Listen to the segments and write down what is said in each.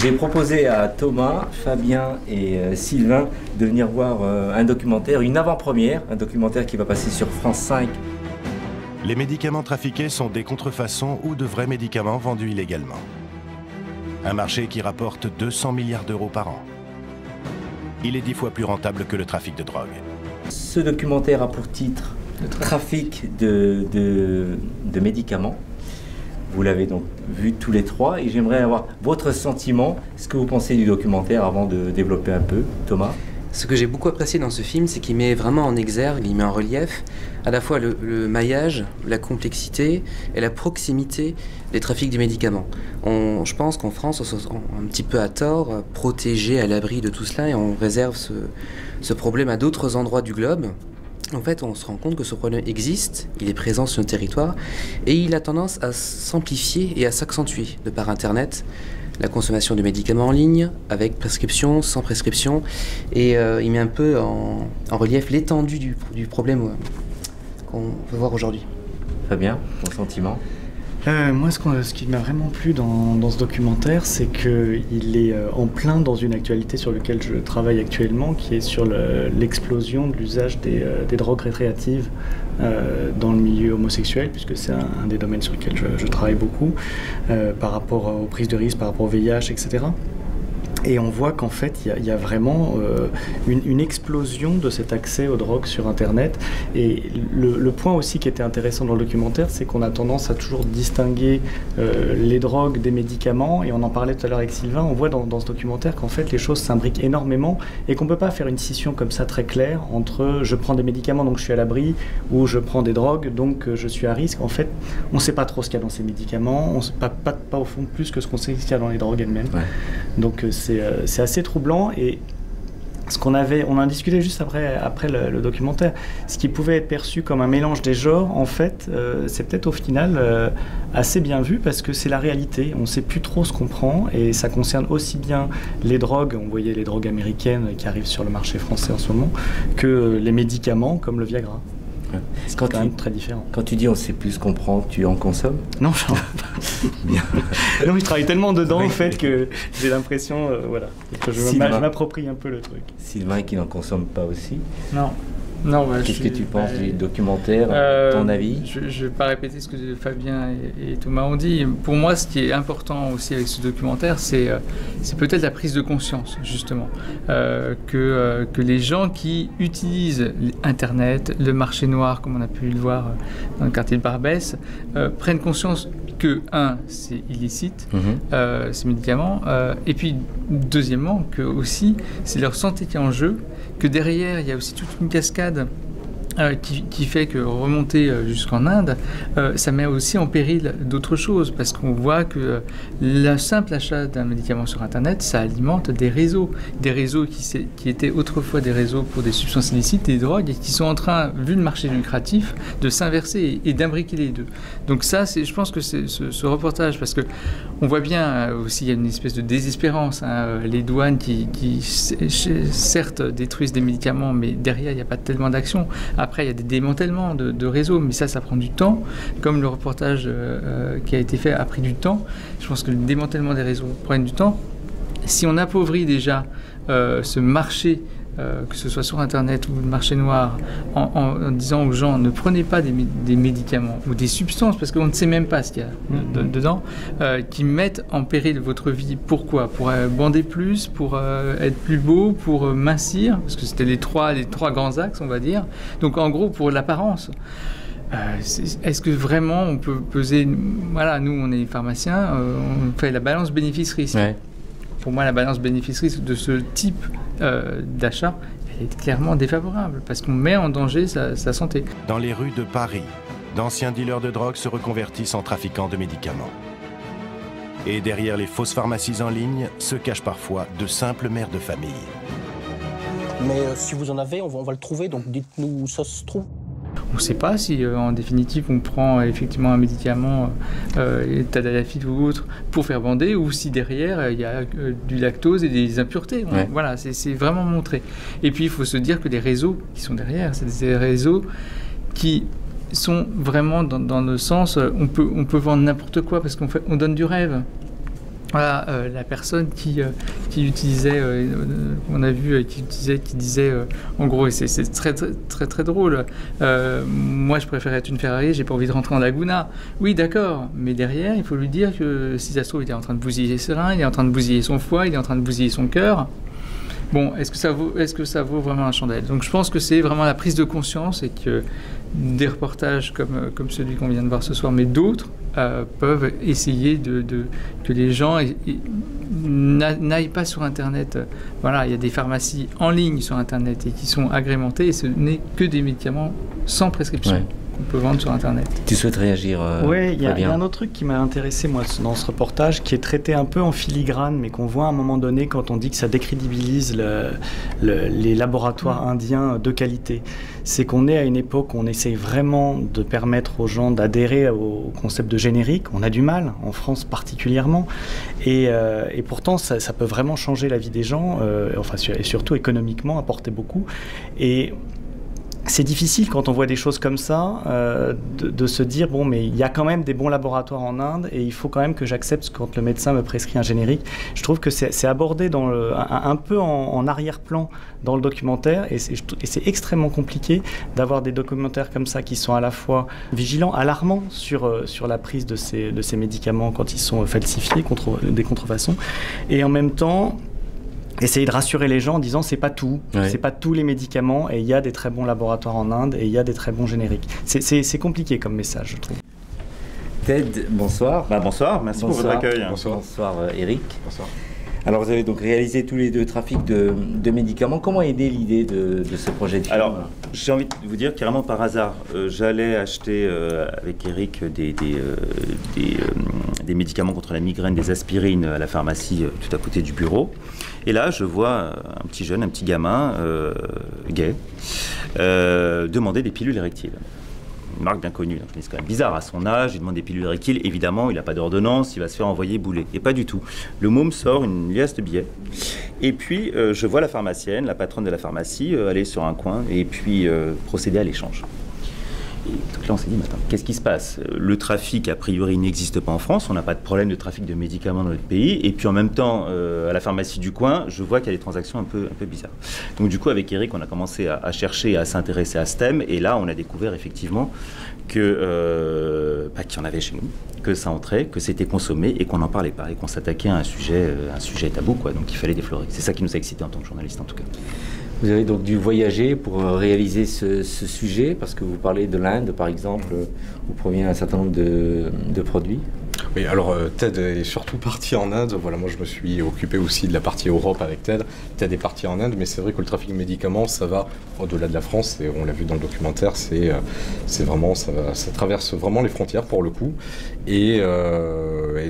J'ai proposé à Thomas, Fabien et Sylvain de venir voir un documentaire, une avant-première, un documentaire qui va passer sur France 5. Les médicaments trafiqués sont des contrefaçons ou de vrais médicaments vendus illégalement. Un marché qui rapporte 200 milliards d'euros par an. Il est 10 fois plus rentable que le trafic de drogue. Ce documentaire a pour titre « Trafic de médicaments ». Vous l'avez donc vu tous les trois et j'aimerais avoir votre sentiment, ce que vous pensez du documentaire avant de développer un peu. Thomas? Ce que j'ai beaucoup apprécié dans ce film, c'est qu'il met vraiment en exergue, il met en relief à la fois le maillage, la complexité et la proximité des trafics de médicaments. Je pense qu'en France, on se sent un petit peu à tort, protégé à l'abri de tout cela et on réserve ce problème à d'autres endroits du globe. En fait, on se rend compte que ce problème existe, il est présent sur notre territoire et il a tendance à s'amplifier et à s'accentuer de par Internet. La consommation de médicaments en ligne, avec prescription, sans prescription, et il met un peu en relief l'étendue du problème qu'on peut voir aujourd'hui. Fabien, ton sentiment? Moi, ce qui m'a vraiment plu dans ce documentaire, c'est qu'il est en plein dans une actualité sur laquelle je travaille actuellement, qui est sur l'explosion de l'usage des drogues récréatives dans le milieu homosexuel, puisque c'est un des domaines sur lesquels je travaille beaucoup, par rapport aux prises de risques, par rapport au VIH, etc. Et on voit qu'en fait, il y a vraiment une explosion de cet accès aux drogues sur Internet. Et le point aussi qui était intéressant dans le documentaire, c'est qu'on a tendance à toujours distinguer les drogues des médicaments. Et on en parlait tout à l'heure avec Sylvain. On voit dans ce documentaire qu'en fait, les choses s'imbriquent énormément et qu'on ne peut pas faire une scission comme ça très claire entre je prends des médicaments, donc je suis à l'abri, ou je prends des drogues, donc je suis à risque. En fait, on ne sait pas trop ce qu'il y a dans ces médicaments. On ne sait pas au fond plus que ce qu'on sait qu'il y a dans les drogues elles-mêmes. Ouais. Donc c'est assez troublant et on en discutait juste après le documentaire. Ce qui pouvait être perçu comme un mélange des genres, en fait, c'est peut-être au final assez bien vu parce que c'est la réalité. On ne sait plus trop ce qu'on prend et ça concerne aussi bien les drogues, on voyait les drogues américaines qui arrivent sur le marché français en ce moment, que les médicaments comme le Viagra. C'est quand même très différent. Quand tu dis on ne sait plus ce qu'on prend, tu en consommes? Non, j'en bien. Non, je travaille tellement dedans en fait que j'ai l'impression, voilà, que je m'approprie un peu le truc. Sylvain qui n'en consomme pas aussi? Non. Non, qu'est-ce que tu penses du documentaire, ton avis? Je ne vais pas répéter ce que Fabien et Thomas ont dit. Pour moi, ce qui est important aussi avec ce documentaire, c'est peut-être la prise de conscience, justement. Que les gens qui utilisent Internet, le marché noir, comme on a pu le voir dans le quartier de Barbès, prennent conscience que, c'est illicite, ces médicaments, et puis, deuxièmement, que aussi, c'est leur santé qui est en jeu, que derrière, il y a aussi toute une cascade qui fait que remonter jusqu'en Inde, ça met aussi en péril d'autres choses, parce qu'on voit que le simple achat d'un médicament sur Internet, ça alimente des réseaux qui étaient autrefois des réseaux pour des substances illicites, des drogues, et qui sont en train, vu le marché lucratif, de s'inverser et d'imbriquer les deux. Donc ça, je pense que c'est ce reportage, parce que on voit bien aussi, il y a une espèce de désespérance, les douanes qui certes détruisent des médicaments, mais derrière, il n'y a pas tellement d'action. Après, il y a des démantèlements de réseaux, mais ça prend du temps. Comme le reportage qui a été fait a pris du temps, je pense que le démantèlement des réseaux prend du temps. Si on appauvrit déjà ce marché, que ce soit sur Internet ou le marché noir, en disant aux gens ne prenez pas des médicaments ou des substances, parce qu'on ne sait même pas ce qu'il y a dedans, qui mettent en péril votre vie. Pourquoi? Pour bander plus, pour être plus beau, pour mincir, parce que c'était les trois grands axes, on va dire. Donc en gros, pour l'apparence. Est-ce que vraiment on peut peser... Voilà, nous on est pharmaciens, on fait la balance bénéfice-risque. Ouais. Pour moi, la balance bénéfice-risque de ce type d'achat est clairement défavorable parce qu'on met en danger sa santé. Dans les rues de Paris, d'anciens dealers de drogue se reconvertissent en trafiquants de médicaments. Et derrière les fausses pharmacies en ligne se cachent parfois de simples mères de famille. Mais si vous en avez, on va le trouver, donc dites-nous où ça se trouve. On ne sait pas si, en définitive, on prend effectivement un médicament, tadalafil ou autre, pour faire bander, ou si derrière, il y a du lactose et des impuretés. Ouais. Voilà, c'est vraiment montré. Et puis, il faut se dire que les réseaux qui sont derrière, c'est des réseaux qui sont vraiment dans le sens, on peut vendre n'importe quoi, parce qu'on donne du rêve. Voilà, la personne qui utilisait, on a vu, qui disait, en gros, et c'est très drôle, moi je préfère être une Ferrari, j'ai pas envie de rentrer en Laguna. Oui, d'accord, mais derrière, il faut lui dire que si ça se trouve, il est en train de bousiller ses reins, il est en train de bousiller son foie, il est en train de bousiller son cœur. Bon, est-ce que ça vaut vraiment la chandelle? Donc je pense que c'est vraiment la prise de conscience et que des reportages comme celui qu'on vient de voir ce soir, mais d'autres, peuvent essayer que les gens n'aillent pas sur Internet. Voilà, il y a des pharmacies en ligne sur Internet et qui sont agrémentées et ce n'est que des médicaments sans prescription. Ouais. Qu'on peut vendre sur Internet. Tu souhaites réagir? Oui, il y a un autre truc qui m'a intéressé moi dans ce reportage, qui est traité un peu en filigrane, mais qu'on voit à un moment donné quand on dit que ça décrédibilise les laboratoires indiens de qualité. C'est qu'on est à une époque où on essaye vraiment de permettre aux gens d'adhérer au concept de générique. On a du mal, en France particulièrement, et pourtant ça peut vraiment changer la vie des gens, et surtout économiquement apporter beaucoup. Et c'est difficile quand on voit des choses comme ça de se dire bon, mais il y a quand même des bons laboratoires en Inde et il faut quand même que j'accepte quand le médecin me prescrit un générique. Je trouve que c'est abordé un peu en arrière-plan dans le documentaire et c'est extrêmement compliqué d'avoir des documentaires comme ça qui sont à la fois vigilants, alarmants sur la prise de ces médicaments quand ils sont falsifiés, des contrefaçons, et en même temps essayer de rassurer les gens en disant c'est pas tout, c'est pas tous les médicaments et il y a des très bons laboratoires en Inde et il y a des très bons génériques. C'est compliqué comme message, je trouve. Ted, bonsoir. Bonsoir, merci pour votre accueil. Bonsoir Eric. Bonsoir. Alors vous avez donc réalisé tous les deux trafic de médicaments. Comment est née l'idée de ce projet de film? Alors, j'ai envie de vous dire carrément par hasard, j'allais acheter avec Eric des médicaments contre la migraine, des aspirines à la pharmacie tout à côté du bureau. Et là, je vois un petit gamin gay demander des pilules érectiles. Une marque bien connue. Donc, c'est quand même bizarre, à son âge, il demande des pilules érectiles. Évidemment, il n'a pas d'ordonnance, il va se faire envoyer bouler. Et pas du tout. Le môme sort une liasse de billets. Et puis, je vois la pharmacienne, la patronne de la pharmacie, aller sur un coin et puis procéder à l'échange. Et donc là, on s'est dit, mais attends, qu'est-ce qui se passe? Le trafic, a priori, n'existe pas en France. On n'a pas de problème de trafic de médicaments dans notre pays. Et puis, en même temps, à la pharmacie du coin, je vois qu'il y a des transactions un peu bizarres. Donc, du coup, avec Eric, on a commencé à chercher, à s'intéresser à ce thème. Et là, on a découvert effectivement qu'il y en avait chez nous, que ça entrait, que c'était consommé et qu'on n'en parlait pas. Et qu'on s'attaquait à un sujet tabou, quoi. Donc, il fallait déflorer. C'est ça qui nous a excités en tant que journaliste, en tout cas. Vous avez donc dû voyager pour réaliser ce sujet, parce que vous parlez de l'Inde, par exemple, où provient un certain nombre de produits. Oui, alors Ted est surtout parti en Inde. Voilà, moi je me suis occupé aussi de la partie Europe avec Ted. Ted est parti en Inde, mais c'est vrai que le trafic de médicaments, ça va au-delà de la France, et on l'a vu dans le documentaire, c'est vraiment, ça traverse vraiment les frontières pour le coup. Et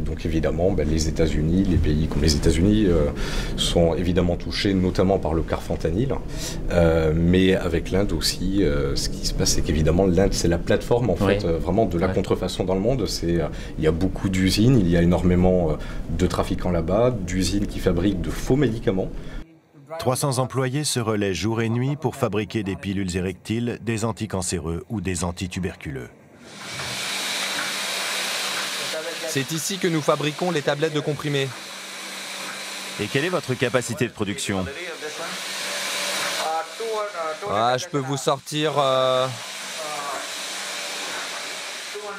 donc évidemment, les États-Unis, les pays comme les États-Unis sont évidemment touchés, notamment par le carfentanyl. Mais avec l'Inde aussi, ce qui se passe, c'est qu'évidemment l'Inde, c'est la plateforme en fait, vraiment de la contrefaçon dans le monde. Il y a beaucoup d'usines, il y a énormément de trafiquants là-bas, d'usines qui fabriquent de faux médicaments. 300 employés se relaient jour et nuit pour fabriquer des pilules érectiles, des anticancéreux ou des antituberculeux. C'est ici que nous fabriquons les tablettes de comprimés. Et quelle est votre capacité de production? Je peux vous sortir...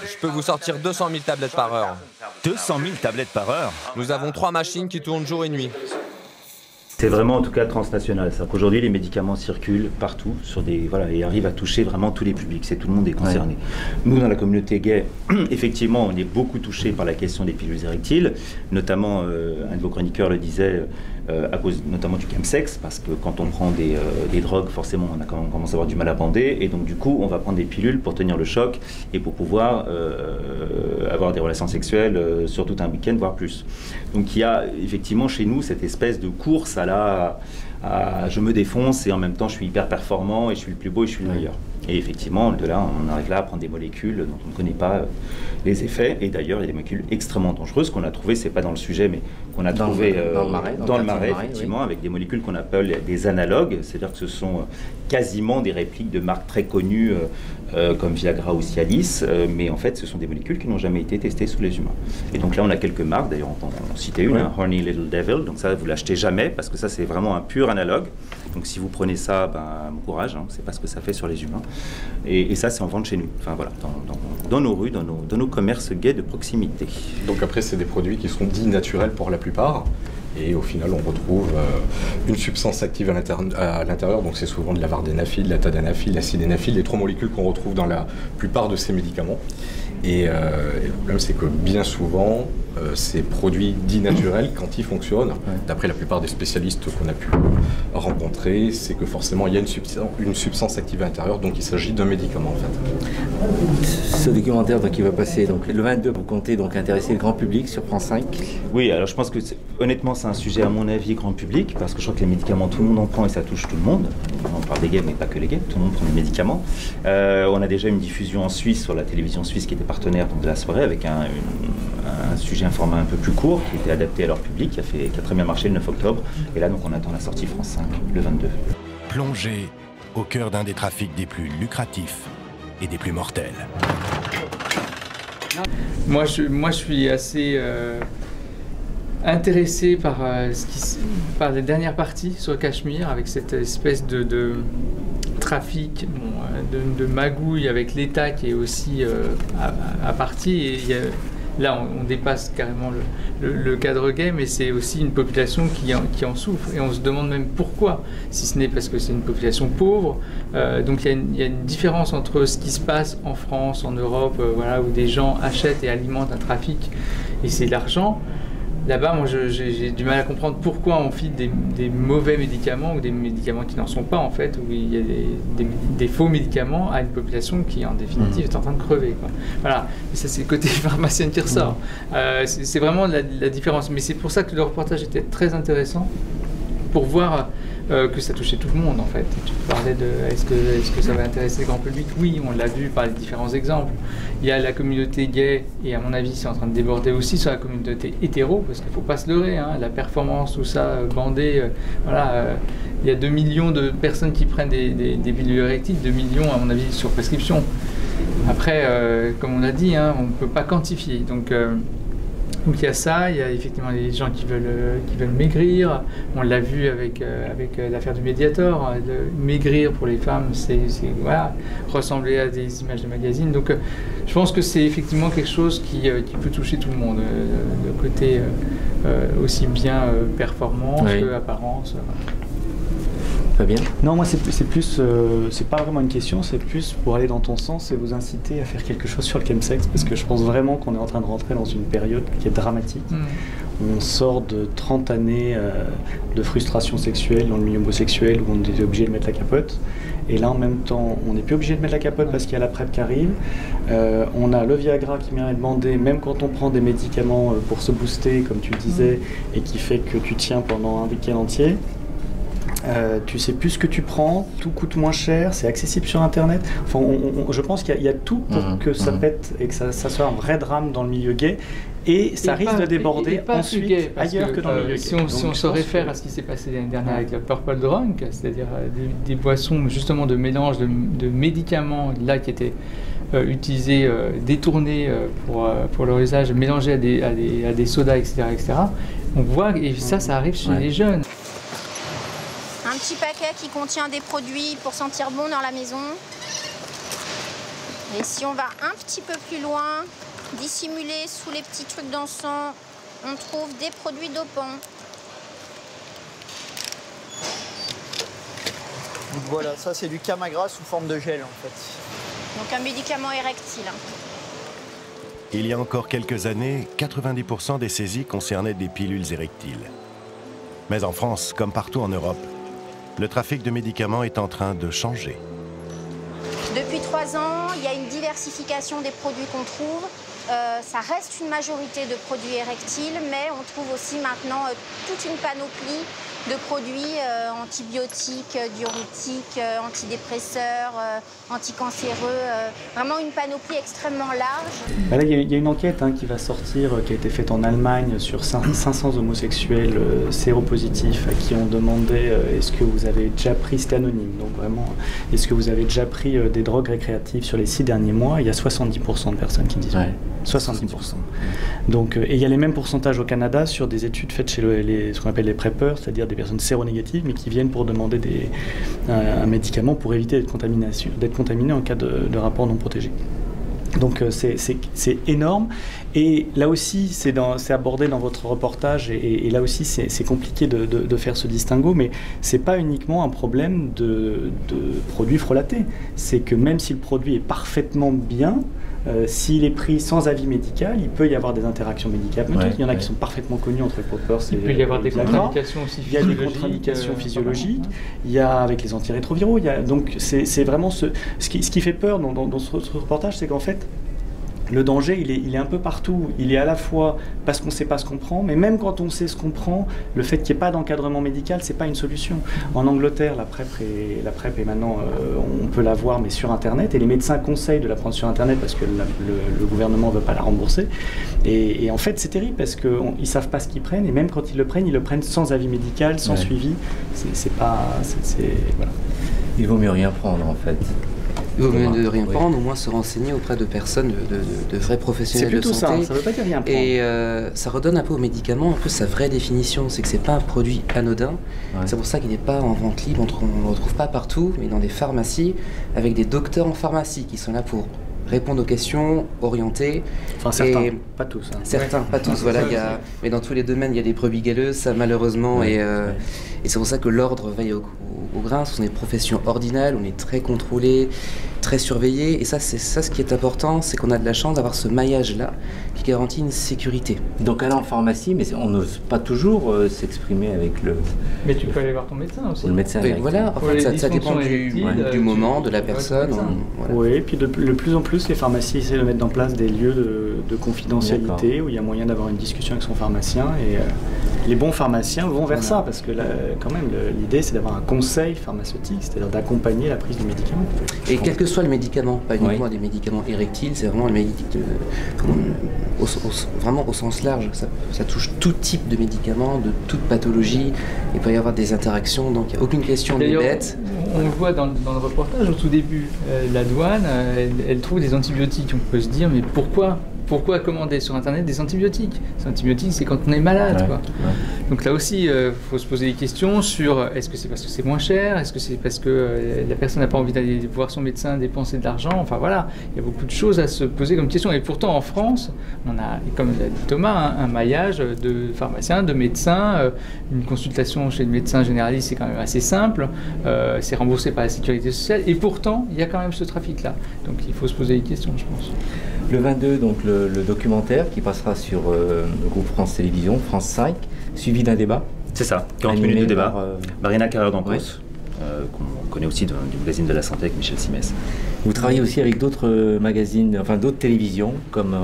Je peux vous sortir 200 000 tablettes par heure. 200 000 tablettes par heure? Nous avons 3 machines qui tournent jour et nuit. C'est vraiment en tout cas transnational. C'est-à-dire qu'aujourd'hui, les médicaments circulent partout et arrivent à toucher vraiment tous les publics. Tout le monde est concerné. Nous, dans la communauté gay, effectivement, on est beaucoup touchés par la question des pilules érectiles. Notamment, un de vos chroniqueurs le disait, à cause notamment du chemsex, parce que quand on prend des drogues, forcément, on commence à avoir du mal à bander. Et donc, du coup, on va prendre des pilules pour tenir le choc et pour pouvoir avoir des relations sexuelles sur tout un week-end, voire plus. Donc, il y a effectivement chez nous cette espèce de course je me défonce et en même temps je suis hyper performant et je suis le plus beau et je suis le meilleur. Et effectivement, de là, on arrive là à prendre des molécules dont on ne connaît pas les effets. Et d'ailleurs, il y a des molécules extrêmement dangereuses qu'on a trouvées, c'est pas dans le sujet, mais qu'on a trouvées dans le marais, effectivement, oui. avec des molécules qu'on appelle des analogues, c'est-à-dire que ce sont quasiment des répliques de marques très connues comme Viagra ou Cialis, mais en fait ce sont des molécules qui n'ont jamais été testées sur les humains. Et donc là on a quelques marques, d'ailleurs on citait une, Horny Little Devil, donc ça vous l'achetez jamais parce que ça c'est vraiment un pur analogue. Donc si vous prenez ça, bon courage, hein, c'est pas ce que ça fait sur les humains. Et ça c'est en vente chez nous, enfin voilà, dans nos rues, dans nos commerces gays de proximité. Donc après c'est des produits qui sont dits naturels pour la plupart. Et au final, on retrouve une substance active à l'intérieur. Donc c'est souvent de la vardenafil, de la tadalafil, de la sildenafil, les 3 molécules qu'on retrouve dans la plupart de ces médicaments. Et le problème, c'est que bien souvent, ces produits dits naturels, quand ils fonctionnent, d'après la plupart des spécialistes qu'on a pu rencontrer, c'est que forcément, il y a une substance active à l'intérieur. Donc il s'agit d'un médicament, en fait. Ce documentaire donc, il va passer donc, le 22, vous comptez donc intéresser le grand public sur France 5. Oui, alors je pense que honnêtement c'est un sujet à mon avis grand public parce que je crois que les médicaments tout le monde en prend et ça touche tout le monde. On parle des gays mais pas que les gays, tout le monde prend des médicaments. On a déjà une diffusion en Suisse sur la télévision suisse qui était partenaire de la soirée avec un sujet, un format un peu plus court qui était adapté à leur public, qui a très bien marché le 9 octobre et là donc on attend la sortie France 5 le 22. Plongé au cœur d'un des trafics des plus lucratifs et des plus mortels. Moi, je suis assez intéressé par les dernières parties sur le Cachemire, avec cette espèce de trafic, de magouille avec l'État qui est aussi à partie. Et là, on dépasse carrément le cadre gay, mais c'est aussi une population qui en souffre. Et on se demande même pourquoi, si ce n'est parce que c'est une population pauvre. Donc il y a une différence entre ce qui se passe en France, en Europe, voilà, où des gens achètent et alimentent un trafic, et c'est de l'argent. Là-bas, moi, j'ai du mal à comprendre pourquoi on file des mauvais médicaments ou des médicaments qui n'en sont pas, en fait, où il y a des faux médicaments à une population qui, en définitive, est en train de crever, quoi. Voilà, et ça, c'est le côté pharmacien qui ressort. C'est vraiment la différence. Mais c'est pour ça que le reportage était très intéressant, pour voir que ça touchait tout le monde, en fait. Tu parlais de est-ce que ça va intéresser le grand public? Oui, on l'a vu par les différents exemples. Il y a la communauté gay, et à mon avis, c'est en train de déborder aussi sur la communauté hétéro, parce qu'il ne faut pas se leurrer, hein, la performance, tout ça, bandé, voilà. Il y a 2 millions de personnes qui prennent des pilules érectiles, 2 millions, à mon avis, sur prescription. Après, comme on l'a dit, hein, on ne peut pas quantifier. Donc il y a ça, il y a effectivement les gens qui veulent maigrir. On l'a vu avec l'affaire du Mediator. Maigrir pour les femmes, c'est voilà, ressembler à des images de magazines. Donc je pense que c'est effectivement quelque chose qui peut toucher tout le monde. Le côté aussi bien performance que apparence. Fabien ? Non, moi c'est plus, c'est pas vraiment une question, c'est plus pour aller dans ton sens et vous inciter à faire quelque chose sur le chemsex, parce que je pense vraiment qu'on est en train de rentrer dans une période qui est dramatique. On sort de 30 années de frustration sexuelle dans le milieu homosexuel où on était obligé de mettre la capote. Et là, en même temps, on n'est plus obligé de mettre la capote parce qu'il y a la PrEP qui arrive. On a le Viagra qui vient demander, même quand on prend des médicaments pour se booster, comme tu le disais, et qui fait que tu tiens pendant un week-end entier. Tu sais plus ce que tu prends, tout coûte moins cher, c'est accessible sur internet. Enfin, je pense qu'il y a tout pour que ça pète et que ça soit un vrai drame dans le milieu gay. Et ça risque de déborder ensuite ailleurs que dans le milieu gay. Si on se réfère à ce qui s'est passé l'année dernière avec la Purple Drunk, c'est-à-dire des boissons justement de mélange de médicaments là qui étaient utilisés, détournés pour leur usage, mélangés à des sodas, etc., etc. On voit, et ça arrive chez les jeunes. Un petit paquet qui contient des produits pour sentir bon dans la maison. Et si on va un petit peu plus loin, dissimulé sous les petits trucs d'encens, on trouve des produits dopants. Donc voilà, ça c'est du Camagra sous forme de gel en fait. Donc un médicament érectile. Il y a encore quelques années, 90% des saisies concernaient des pilules érectiles. Mais en France, comme partout en Europe, le trafic de médicaments est en train de changer. Depuis 3 ans, il y a une diversification des produits qu'on trouve. Ça reste une majorité de produits érectiles, mais on trouve aussi maintenant toute une panoplie de produits antibiotiques, diurétiques, antidépresseurs, anticancéreux. Vraiment une panoplie extrêmement large. Là, il y a une enquête qui va sortir, qui a été faite en Allemagne sur 500 homosexuels séropositifs à qui on demandait est-ce que vous avez déjà pris, c'était anonyme, donc vraiment, est-ce que vous avez déjà pris des drogues récréatives sur les 6 derniers mois? Il y a 70% de personnes qui disent oui. 70%. Donc, et il y a les mêmes pourcentages au Canada sur des études faites chez ce qu'on appelle les preppers, c'est-à-dire des personnes séronégatives, mais qui viennent pour demander un médicament pour éviter d'être contaminé en cas de rapport non protégé. Donc c'est énorme, et là aussi c'est abordé dans votre reportage, et là aussi c'est compliqué de faire ce distinguo, mais c'est pas uniquement un problème de produits frelatés, c'est que même si le produit est parfaitement bien, s'il est pris sans avis médical, il peut y avoir des interactions médicamenteuses. Il y en a qui sont parfaitement connues entre les poppers et il peut y avoir des contre-indications aussi physiologiques. Il y a des contre-indications physiologiques. Il y a avec les antirétroviraux. Donc c'est vraiment ce qui fait peur dans ce reportage, c'est qu'en fait le danger, il est un peu partout. Il est à la fois parce qu'on ne sait pas ce qu'on prend, mais même quand on sait ce qu'on prend, le fait qu'il n'y ait pas d'encadrement médical, c'est pas une solution. En Angleterre, la PrEP est maintenant, on peut la voir, mais sur Internet, et les médecins conseillent de la prendre sur Internet parce que le gouvernement ne veut pas la rembourser. Et en fait, c'est terrible parce qu'ils ne savent pas ce qu'ils prennent, et même quand ils le prennent sans avis médical, sans suivi. Voilà. Il vaut mieux rien prendre, en fait. Il vaut mieux ne rien prendre, au moins se renseigner auprès de personnes, de vrais professionnels de santé. C'est plutôt ça veut pas dire rien prendre. Et ça redonne un peu aux médicaments un peu sa vraie définition, c'est que c'est pas un produit anodin. C'est pour ça qu'il n'est pas en vente libre, on ne le retrouve pas partout, mais dans des pharmacies, avec des docteurs en pharmacie qui sont là pour répondre aux questions, orienter. Enfin certains, pas tous. Certains, pas tous, voilà. Mais dans tous les domaines, il y a des brebis galeuses, ça malheureusement, et c'est pour ça que l'ordre veille au grain. Ce sont des professions ordinales, on est très contrôlé, très surveillé, et ça, c'est ça ce qui est important, c'est qu'on a de la chance d'avoir ce maillage-là qui garantit une sécurité. Donc aller en pharmacie, mais on n'ose pas toujours s'exprimer avec le... Mais tu peux aller voir ton médecin aussi. Ou le médecin. Voilà, en fait, ça dépend du moment, de la personne. Voilà. Oui, et puis de plus en plus, les pharmacies essaient de mettre en place des lieux de confidentialité où il y a moyen d'avoir une discussion avec son pharmacien, et les bons pharmaciens vont vers ça, parce que là, quand même, l'idée c'est d'avoir un conseil pharmaceutique, c'est-à-dire d'accompagner la prise du médicament. Et quel que soit le médicament, pas uniquement des médicaments érectiles, c'est vraiment le médicament vraiment au sens large. Ça touche tout type de médicaments, de toute pathologie. Il peut y avoir des interactions, donc il n'y a aucune question des bêtes. On le voit dans le reportage au tout début, la douane, elle trouve des antibiotiques. On peut se dire, mais pourquoi commander sur Internet des antibiotiques? Les antibiotiques, c'est quand on est malade. Donc là aussi, il faut se poser des questions sur est-ce que c'est parce que c'est moins cher? Est-ce que c'est parce que la personne n'a pas envie d'aller voir son médecin dépenser de l'argent? Enfin voilà, il y a beaucoup de choses à se poser comme question. Et pourtant, en France, on a, comme l'a dit Thomas, un maillage de pharmaciens, de médecins. Une consultation chez le médecin généraliste, c'est quand même assez simple. C'est remboursé par la sécurité sociale. Et pourtant, il y a quand même ce trafic-là. Donc il faut se poser des questions, je pense. Le 22, donc le documentaire qui passera sur le groupe France Télévisions, France 5, suivi d'un débat. C'est ça, 40 minutes de débat. Mariana Carrère-Dancos, qu'on connaît aussi du magazine de la santé avec Michel Simès. Vous travaillez aussi avec d'autres magazines, enfin d'autres télévisions, comme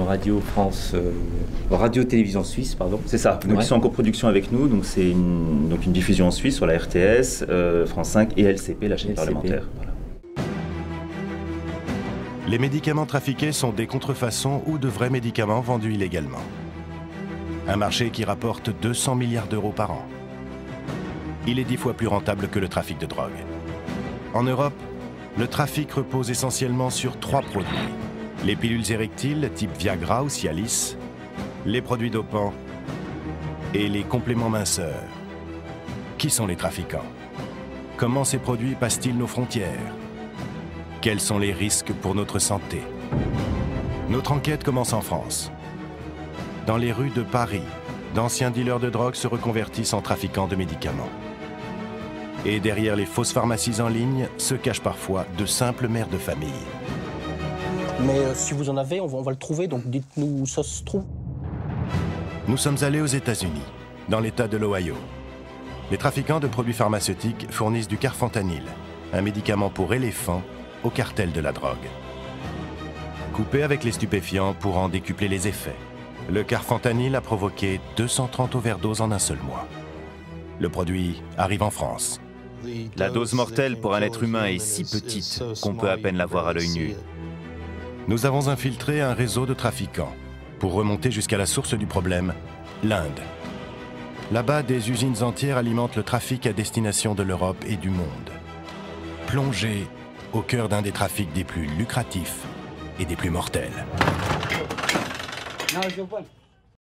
Radio-Télévision Suisse, pardon. C'est ça, donc ils sont en coproduction avec nous, donc c'est une diffusion en Suisse sur la RTS, France 5 et LCP, la chaîne parlementaire. Voilà. Les médicaments trafiqués sont des contrefaçons ou de vrais médicaments vendus illégalement. Un marché qui rapporte 200 milliards d'euros par an. Il est 10 fois plus rentable que le trafic de drogue. En Europe, le trafic repose essentiellement sur 3 produits. Les pilules érectiles type Viagra ou Cialis, les produits dopants et les compléments minceurs. Qui sont les trafiquants? Comment ces produits passent-ils nos frontières? Quels sont les risques pour notre santé? Notre enquête commence en France. Dans les rues de Paris, d'anciens dealers de drogue se reconvertissent en trafiquants de médicaments. Et derrière les fausses pharmacies en ligne se cachent parfois de simples mères de famille. Mais si vous en avez, on va le trouver, donc dites-nous où ça se trouve. Nous sommes allés aux États-Unis, dans l'État de l'Ohio. Les trafiquants de produits pharmaceutiques fournissent du carfentanil, un médicament pour éléphants, au cartel de la drogue. Coupé avec les stupéfiants pour en décupler les effets, le carfentanil a provoqué 230 overdoses en un seul mois. Le produit arrive en France. La dose mortelle pour un être humain est si petite qu'on peut à peine la voir à l'œil nu. Nous avons infiltré un réseau de trafiquants pour remonter jusqu'à la source du problème, l'Inde. Là-bas, des usines entières alimentent le trafic à destination de l'Europe et du monde. Plongé au cœur d'un des trafics des plus lucratifs et des plus mortels.